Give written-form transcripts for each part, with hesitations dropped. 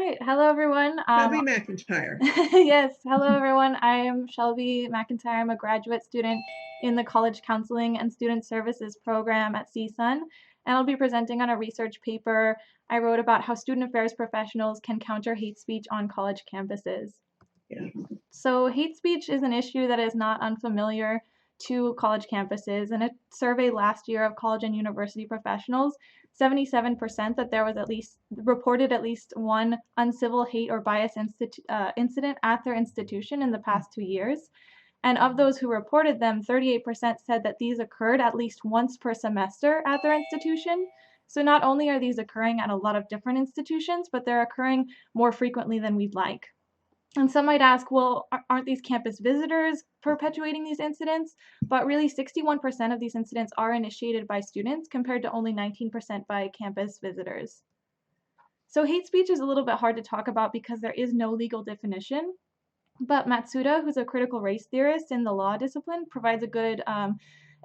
right. Hello, everyone. Shelby McIntyre. Yes, hello, everyone. I am Shelby McIntyre. I'm a graduate student in the College Counseling and Student Services program at CSUN, and I'll be presenting on a research paper I wrote about how student affairs professionals can counter hate speech on college campuses. Yeah. So hate speech is an issue that is not unfamiliar to college campuses. In a survey last year of college and university professionals, 77% that there was at least reported at least one uncivil hate or bias incident at their institution in the past 2 years. And of those who reported them, 38% said that these occurred at least once per semester at their institution. So not only are these occurring at a lot of different institutions, but they're occurring more frequently than we'd like. And some might ask, well, aren't these campus visitors perpetuating these incidents? But really, 61% of these incidents are initiated by students compared to only 19% by campus visitors. So hate speech is a little bit hard to talk about because there is no legal definition. But Matsuda, who's a critical race theorist in the law discipline, provides a good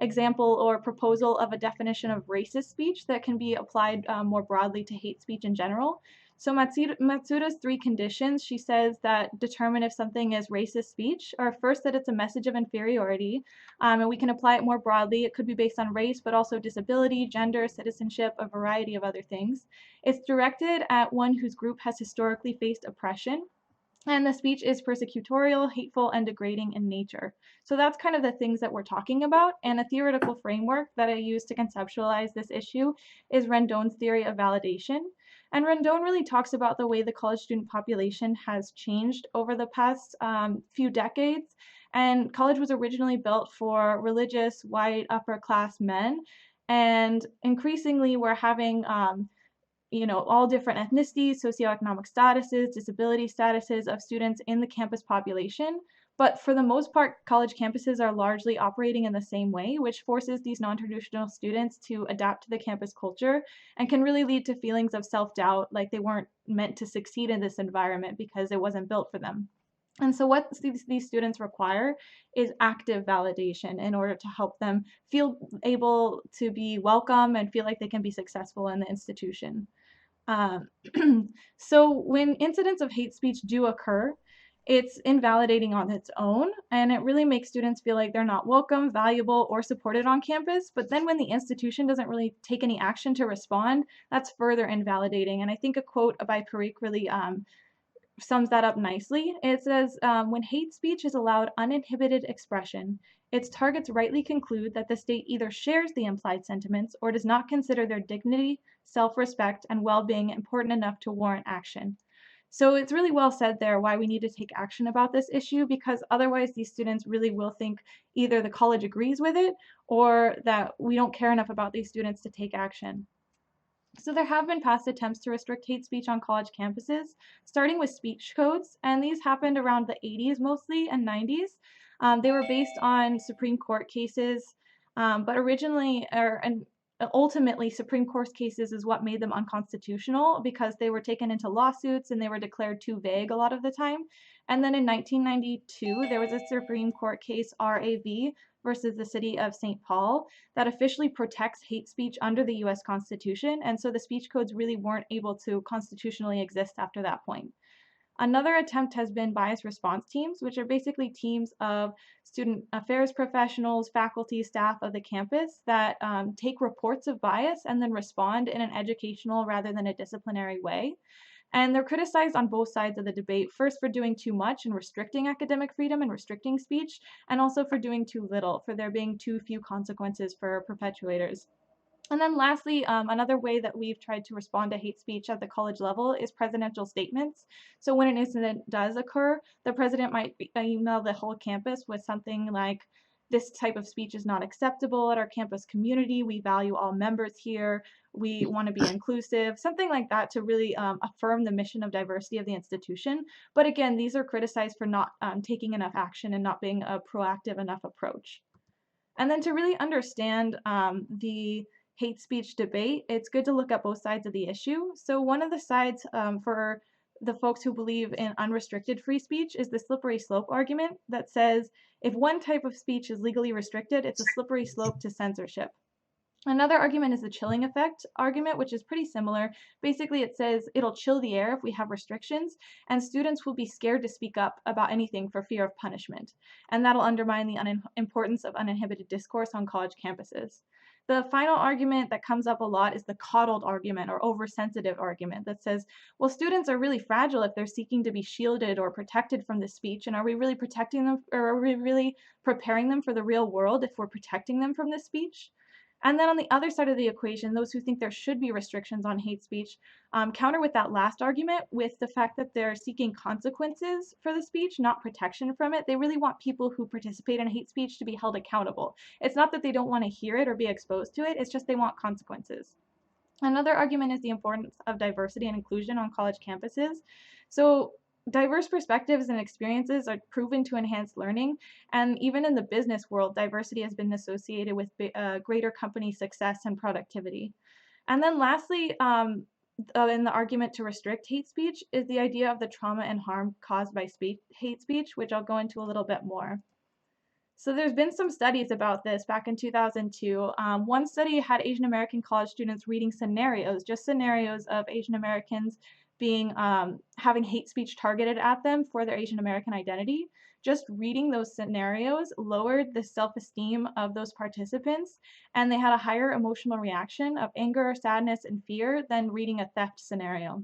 example or proposal of a definition of racist speech that can be applied more broadly to hate speech in general. So Matsuda's three conditions, she says, that determine if something is racist speech are first that it's a message of inferiority, and we can apply it more broadly. It could be based on race, but also disability, gender, citizenship, a variety of other things. It's directed at one whose group has historically faced oppression, and the speech is persecutorial, hateful, and degrading in nature. So that's kind of the things that we're talking about. And a theoretical framework that I use to conceptualize this issue is Rendon's theory of validation. And Rendon really talks about the way the college student population has changed over the past few decades. And college was originally built for religious, white, upper class men. And increasingly, we're having all different ethnicities, socioeconomic statuses, disability statuses of students in the campus population. But for the most part, college campuses are largely operating in the same way, which forces these non-traditional students to adapt to the campus culture and can really lead to feelings of self-doubt, like they weren't meant to succeed in this environment because it wasn't built for them. And so what these students require is active validation in order to help them feel able to be welcome and feel like they can be successful in the institution. Um, so when incidents of hate speech do occur, it's invalidating on its own, and it really makes students feel like they're not welcome, valuable, or supported on campus. But then when the institution doesn't really take any action to respond, that's further invalidating. And I think a quote by Parikh really sums that up nicely. It says, when hate speech is allowed uninhibited expression, its targets rightly conclude that the state either shares the implied sentiments or does not consider their dignity, self-respect, and well-being important enough to warrant action. So it's really well said there why we need to take action about this issue, because otherwise these students really will think either the college agrees with it or that we don't care enough about these students to take action. So there have been past attempts to restrict hate speech on college campuses, starting with speech codes, and these happened around the 80s mostly and 90s. They were based on Supreme Court cases, but originally, and ultimately, Supreme Court cases is what made them unconstitutional because they were taken into lawsuits and they were declared too vague a lot of the time. And then in 1992, there was a Supreme Court case, RAV, versus the city of St. Paul, that officially protects hate speech under the US Constitution, and so the speech codes really weren't able to constitutionally exist after that point. Another attempt has been bias response teams, which are basically teams of student affairs professionals, faculty, staff of the campus that take reports of bias and then respond in an educational rather than a disciplinary way. And they're criticized on both sides of the debate, first for doing too much and restricting academic freedom and restricting speech, and also for doing too little, for there being too few consequences for perpetuators. And then lastly, another way that we've tried to respond to hate speech at the college level is presidential statements. So when an incident does occur, the president might email the whole campus with something like, this type of speech is not acceptable at our campus community. We value all members here. We want to be inclusive, something like that to really affirm the mission of diversity of the institution. But again, these are criticized for not taking enough action and not being a proactive enough approach. And then to really understand the hate speech debate, it's good to look at both sides of the issue. So one of the sides for the folks who believe in unrestricted free speech is the slippery slope argument that says if one type of speech is legally restricted, it's a slippery slope to censorship. Another argument is the chilling effect argument, which is pretty similar. Basically, it says it'll chill the air if we have restrictions, and students will be scared to speak up about anything for fear of punishment. And that'll undermine the importance of uninhibited discourse on college campuses. The final argument that comes up a lot is the coddled argument or oversensitive argument that says, well, students are really fragile if they're seeking to be shielded or protected from this speech. And are we really protecting them, or are we really preparing them for the real world if we're protecting them from this speech? And then on the other side of the equation, those who think there should be restrictions on hate speech counter with that last argument with the fact that they're seeking consequences for the speech, not protection from it. They really want people who participate in hate speech to be held accountable. It's not that they don't want to hear it or be exposed to it, it's just they want consequences. Another argument is the importance of diversity and inclusion on college campuses. So diverse perspectives and experiences are proven to enhance learning, and even in the business world, diversity has been associated with greater company success and productivity. And then lastly, in the argument to restrict hate speech is the idea of the trauma and harm caused by hate speech, which I'll go into a little bit more. So there's been some studies about this back in 2002. One study had Asian American college students reading scenarios, just scenarios of Asian Americans being having hate speech targeted at them for their Asian American identity. Just reading those scenarios lowered the self-esteem of those participants, and they had a higher emotional reaction of anger, sadness, and fear than reading a theft scenario.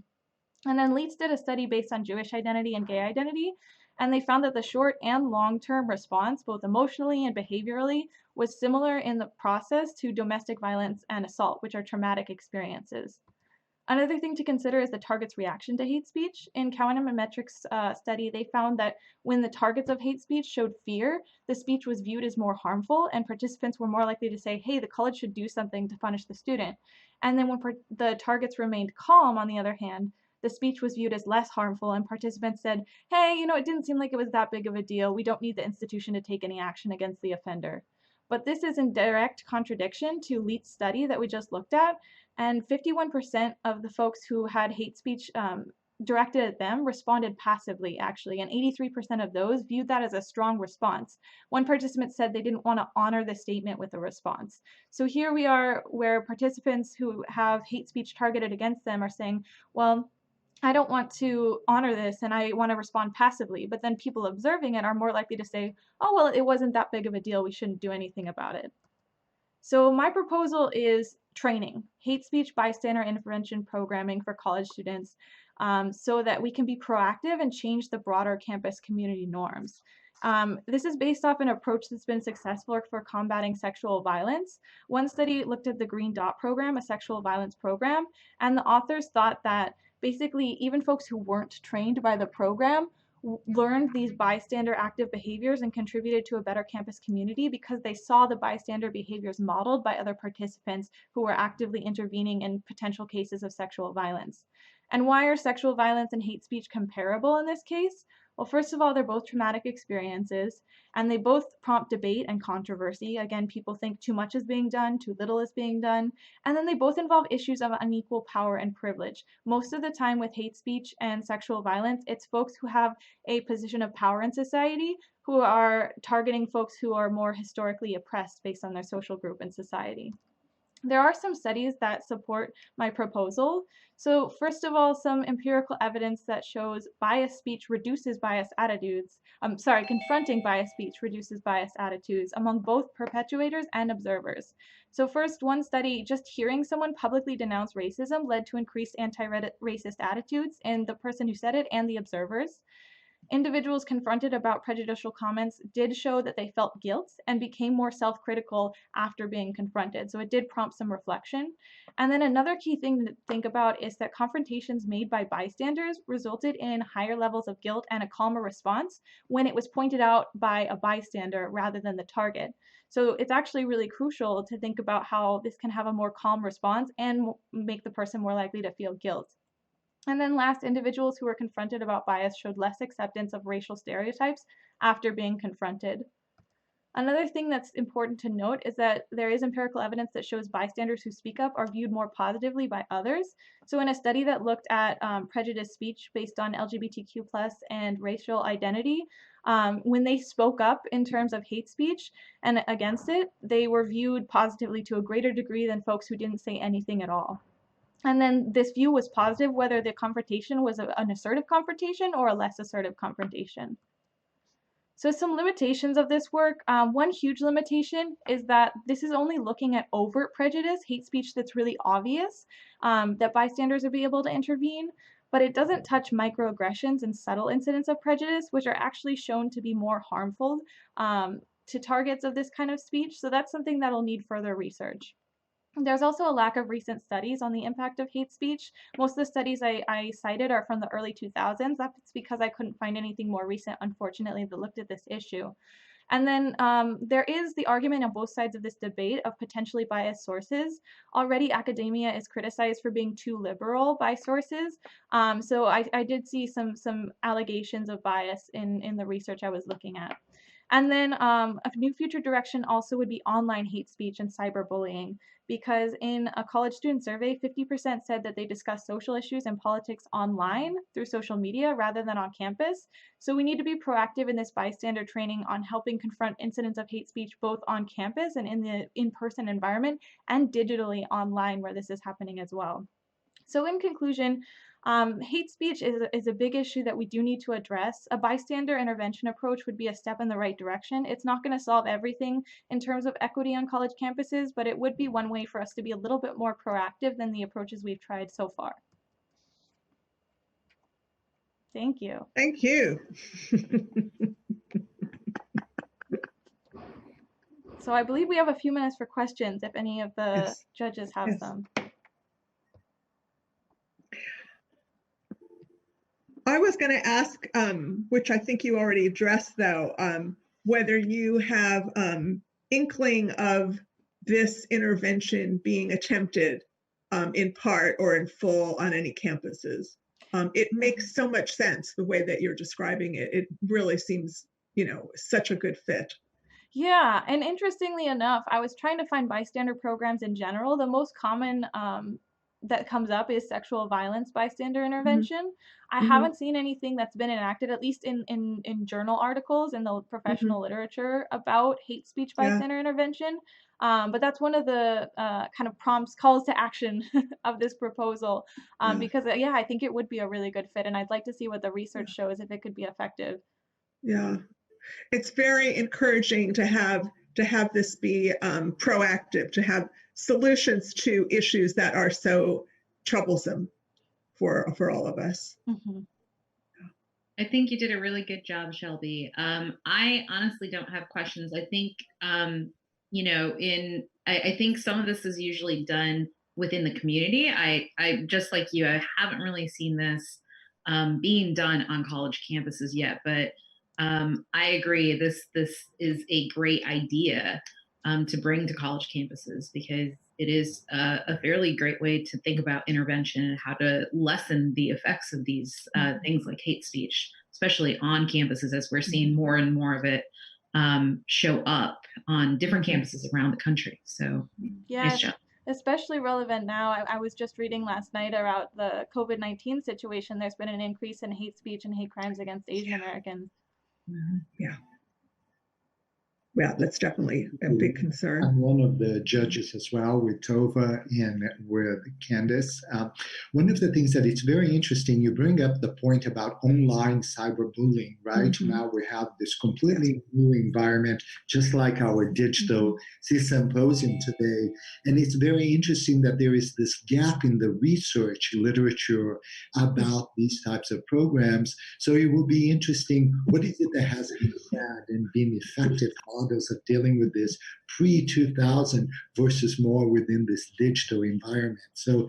And then Leeds did a study based on Jewish identity and gay identity, and they found that the short and long-term response, both emotionally and behaviorally, was similar in the process to domestic violence and assault, which are traumatic experiences. Another thing to consider is the target's reaction to hate speech. In Cowan and Metrics study, they found that when the targets of hate speech showed fear, the speech was viewed as more harmful, and participants were more likely to say, hey, the college should do something to punish the student. And then when the targets remained calm, on the other hand, the speech was viewed as less harmful, and participants said, hey, it didn't seem like it was that big of a deal. We don't need the institution to take any action against the offender. But this is in direct contradiction to Leet's study that we just looked at, and 51% of the folks who had hate speech directed at them responded passively, actually, and 83% of those viewed that as a strong response. One participant said they didn't want to honor the statement with a response. So here we are where participants who have hate speech targeted against them are saying, well, I don't want to honor this and I want to respond passively, but then people observing it are more likely to say, oh, well, it wasn't that big of a deal. We shouldn't do anything about it. So my proposal is training, hate speech bystander intervention programming for college students so that we can be proactive and change the broader campus community norms. This is based off an approach that's been successful for combating sexual violence. One study looked at the Green Dot program, a sexual violence program, and the authors thought that basically even folks who weren't trained by the program learned these bystander active behaviors and contributed to a better campus community because they saw the bystander behaviors modeled by other participants who were actively intervening in potential cases of sexual violence. And why are sexual violence and hate speech comparable in this case? Well, first of all, they're both traumatic experiences, and they both prompt debate and controversy. Again, people think too much is being done, too little is being done, and then they both involve issues of unequal power and privilege. Most of the time with hate speech and sexual violence, it's folks who have a position of power in society who are targeting folks who are more historically oppressed based on their social group in society. There are some studies that support my proposal. So first of all, some empirical evidence that shows biased speech reduces biased attitudes. Confronting biased speech reduces biased attitudes among both perpetuators and observers. So first, one study, just hearing someone publicly denounce racism led to increased anti-racist attitudes in the person who said it and the observers. Individuals confronted about prejudicial comments did show that they felt guilt and became more self-critical after being confronted. So it did prompt some reflection. And then another key thing to think about is that confrontations made by bystanders resulted in higher levels of guilt and a calmer response when it was pointed out by a bystander rather than the target. So it's actually really crucial to think about how this can have a more calm response and make the person more likely to feel guilt. And then last, individuals who were confronted about bias showed less acceptance of racial stereotypes after being confronted. Another thing that's important to note is that there is empirical evidence that shows bystanders who speak up are viewed more positively by others. So in a study that looked at prejudiced speech based on LGBTQ plus and racial identity, when they spoke up in terms of hate speech and against it, they were viewed positively to a greater degree than folks who didn't say anything at all. And then this view was positive whether the confrontation was an assertive confrontation or a less assertive confrontation. So some limitations of this work, one huge limitation is that this is only looking at overt prejudice, hate speech that's really obvious, that bystanders would be able to intervene, but it doesn't touch microaggressions and subtle incidents of prejudice, which are actually shown to be more harmful to targets of this kind of speech. So that's something that'll need further research. There's also a lack of recent studies on the impact of hate speech. Most of the studies I cited are from the early 2000s. That's because I couldn't find anything more recent, unfortunately, that looked at this issue. And then there is the argument on both sides of this debate of potentially biased sources. Already, academia is criticized for being too liberal by sources. So I did see some allegations of bias in the research I was looking at. And then a new future direction also would be online hate speech and cyberbullying, because in a college student survey, 50% said that they discuss social issues and politics online through social media rather than on campus. So we need to be proactive in this bystander training on helping confront incidents of hate speech both on campus and in the in-person environment and digitally online where this is happening as well. So in conclusion, hate speech is a big issue that we do need to address. A bystander intervention approach would be a step in the right direction. It's not going to solve everything in terms of equity on college campuses, but it would be one way for us to be a little bit more proactive than the approaches we've tried so far. Thank you. Thank you. So I believe we have a few minutes for questions if any of the judges have some. I was going to ask, which I think you already addressed, though, whether you have inkling of this intervention being attempted in part or in full on any campuses. It makes so much sense the way that you're describing it. It really seems, such a good fit. Yeah, and interestingly enough, I was trying to find bystander programs in general. The most common that comes up is sexual violence bystander intervention. I haven't seen anything that's been enacted, at least in journal articles in the professional literature about hate speech bystander intervention. But that's one of the kind of prompts, calls to action of this proposal, because I think it would be a really good fit, and I'd like to see what the research shows if it could be effective. Yeah. It's very encouraging to have this be proactive, to have solutions to issues that are so troublesome for all of us. I think you did a really good job, Shelby. I honestly don't have questions. I think I think some of this is usually done within the community. I just like you, I haven't really seen this being done on college campuses yet, but I agree. This is a great idea to bring to college campuses, because it is a fairly great way to think about intervention and how to lessen the effects of these things like hate speech, especially on campuses, as we're seeing more and more of it show up on different campuses around the country. So nice job. Especially relevant now. I was just reading last night about the COVID-19 situation. There's been an increase in hate speech and hate crimes against Asian Americans. Yeah, that's definitely a big concern. I'm one of the judges as well with Tova and with Candace. One of the things that it's very interesting, you bring up the point about online cyberbullying, right? Now we have this completely new environment, just like our digital CSUNPosium today. And it's very interesting that there is this gap in the research literature about these types of programs. So it will be interesting, what is it that has been said and been effective models of dealing with this pre-2000 versus more within this digital environment. So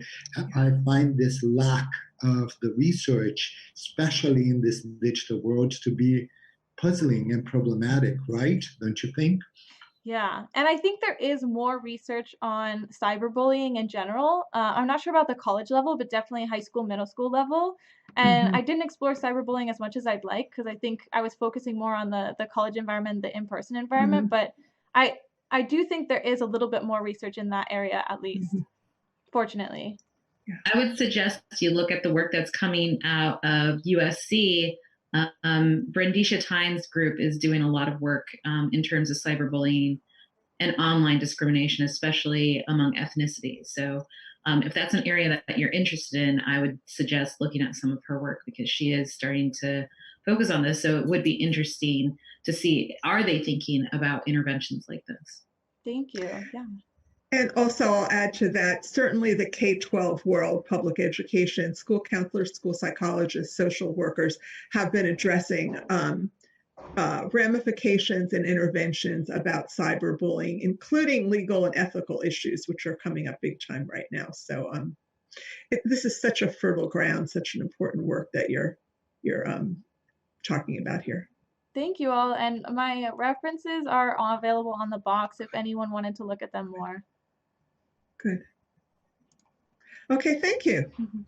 I find this lack of the research, especially in this digital world, to be puzzling and problematic, right? Don't you think? Yeah, and I think there is more research on cyberbullying in general. I'm not sure about the college level, but definitely high school, middle school level. And Mhm, I didn't explore cyberbullying as much as I'd like because I think I was focusing more on the college environment, the in-person environment. mhm, But I I do think there is a little bit more research in that area, at least, mhm. fortunately. Yeah. I would suggest you look at the work that's coming out of USC. Brendisha Tynes' group is doing a lot of work in terms of cyberbullying and online discrimination, especially among ethnicities. So, if that's an area that you're interested in, I would suggest looking at some of her work because she is starting to focus on this. So, it would be interesting to see, are they thinking about interventions like this? Thank you. Yeah. And also, I'll add to that, certainly the K-12 world, public education, school counselors, school psychologists, social workers have been addressing ramifications and interventions about cyberbullying, including legal and ethical issues, which are coming up big time right now. So this is such a fertile ground, such an important work that you're talking about here. Thank you all. And my references are all available on the box if anyone wanted to look at them more. Good. Okay, thank you. Mhm.